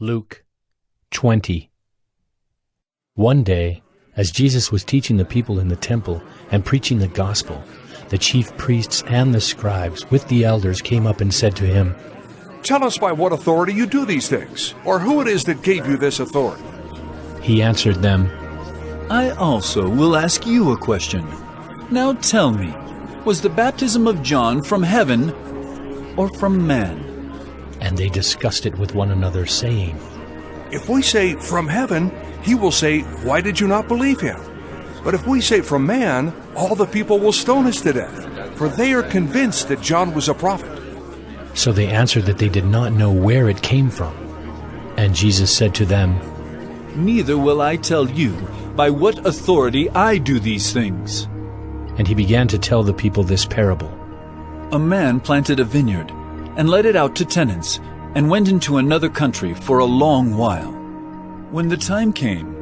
Luke 20. One day, as Jesus was teaching the people in the temple and preaching the gospel, the chief priests and the scribes with the elders came up and said to him, "Tell us by what authority you do these things, or who it is that gave you this authority." He answered them, I also will ask you a question. Now tell me, was the baptism of John from heaven or from man? and they discussed it with one another, saying, If we say from heaven, he will say, "Why did you not believe him?" But if we say from man, all the people will stone us to death, for they are convinced that John was a prophet. So they answered that they did not know where it came from. And Jesus said to them, Neither will I tell you by what authority I do these things. And he began to tell the people this parable. A man planted a vineyard and let it out to tenants and went into another country for a long while. When the time came,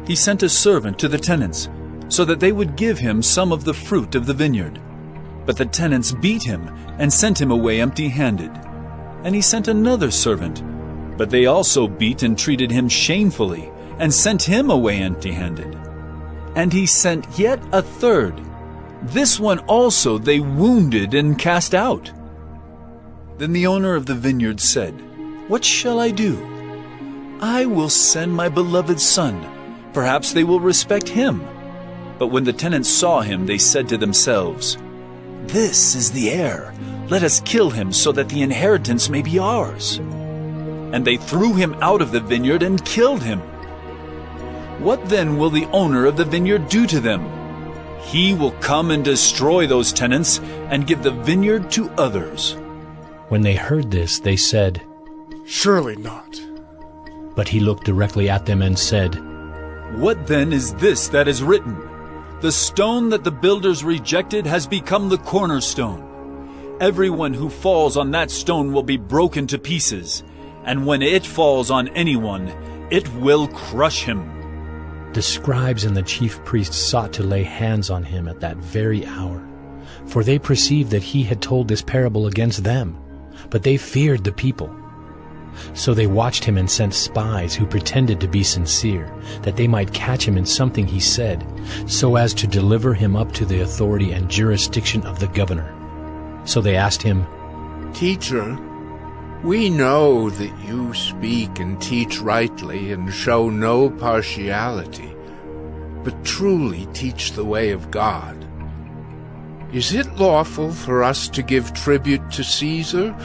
he sent a servant to the tenants so that they would give him some of the fruit of the vineyard. But the tenants beat him and sent him away empty-handed. And he sent another servant, but they also beat and treated him shamefully and sent him away empty-handed. And he sent yet a third. This one also they wounded and cast out. Then the owner of the vineyard said, What shall I do? I will send my beloved son. Perhaps they will respect him. But when the tenants saw him, they said to themselves, This is the heir. Let us kill him so that the inheritance may be ours. And they threw him out of the vineyard and killed him. What then will the owner of the vineyard do to them? He will come and destroy those tenants and give the vineyard to others. When they heard this, they said, Surely not. But he looked directly at them and said, What then is this that is written? The stone that the builders rejected has become the cornerstone. Everyone who falls on that stone will be broken to pieces, and when it falls on anyone, it will crush him. The scribes and the chief priests sought to lay hands on him at that very hour, for they perceived that he had told this parable against them, but they feared the people. So they watched him and sent spies who pretended to be sincere, that they might catch him in something he said, so as to deliver him up to the authority and jurisdiction of the governor. So they asked him, Teacher, we know that you speak and teach rightly and show no partiality, but truly teach the way of God. Is it lawful for us to give tribute to Caesar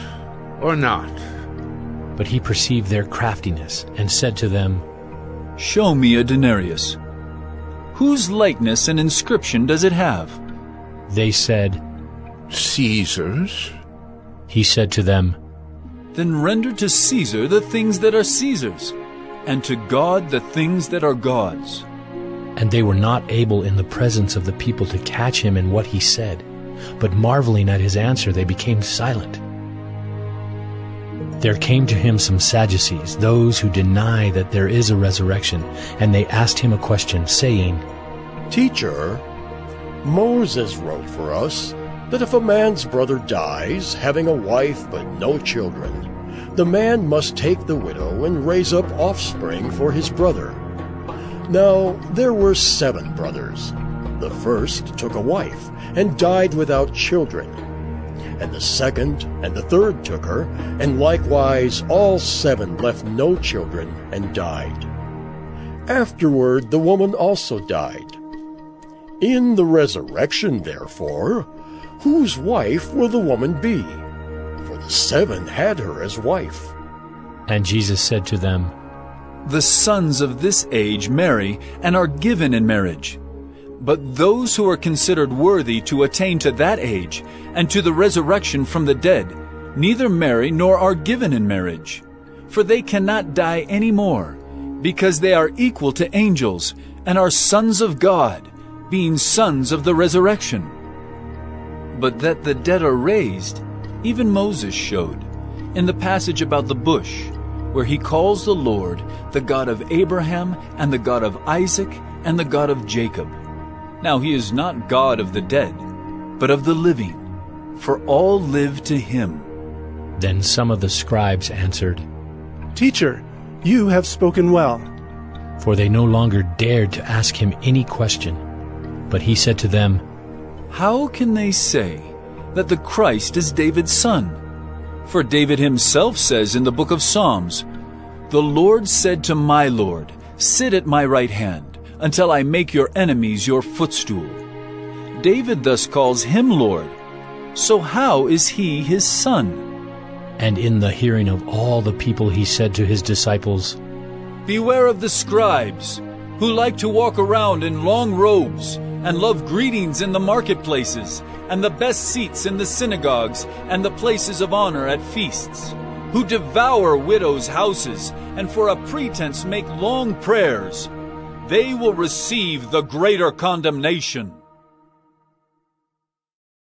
or not? But he perceived their craftiness and said to them, Show me a denarius. Whose likeness and inscription does it have? They said, Caesar's. He said to them, Then render to Caesar the things that are Caesar's, and to God the things that are God's. And they were not able in the presence of the people to catch him in what he said, but marveling at his answer they became silent. There came to him some Sadducees, those who deny that there is a resurrection, and they asked him a question, saying, Teacher, Moses wrote for us that if a man's brother dies, having a wife but no children, the man must take the widow and raise up offspring for his brother. Now there were 7 brothers. The first took a wife and died without children. And the second and the third took her, and likewise all 7 left no children and died. Afterward the woman also died. In the resurrection, therefore, whose wife will the woman be? For the 7 had her as wife. And Jesus said to them, The sons of this age marry and are given in marriage. But those who are considered worthy to attain to that age and to the resurrection from the dead neither marry nor are given in marriage. For they cannot die any more, because they are equal to angels and are sons of God, being sons of the resurrection. But that the dead are raised, even Moses showed, in the passage about the bush, where he calls the Lord the God of Abraham and the God of Isaac and the God of Jacob. Now he is not God of the dead, but of the living, for all live to him. Then some of the scribes answered, Teacher, "You have spoken well." For they no longer dared to ask him any question. But he said to them, How can they say that the Christ is David's son? For David himself says in the book of Psalms, "The Lord said to my Lord, sit at my right hand, until I make your enemies your footstool." David thus calls him Lord. So how is he his son? And in the hearing of all the people he said to his disciples, Beware of the scribes, who like to walk around in long robes, and love greetings in the marketplaces, and the best seats in the synagogues, and the places of honor at feasts, who devour widows' houses, and for a pretense make long prayers. They will receive the greater condemnation.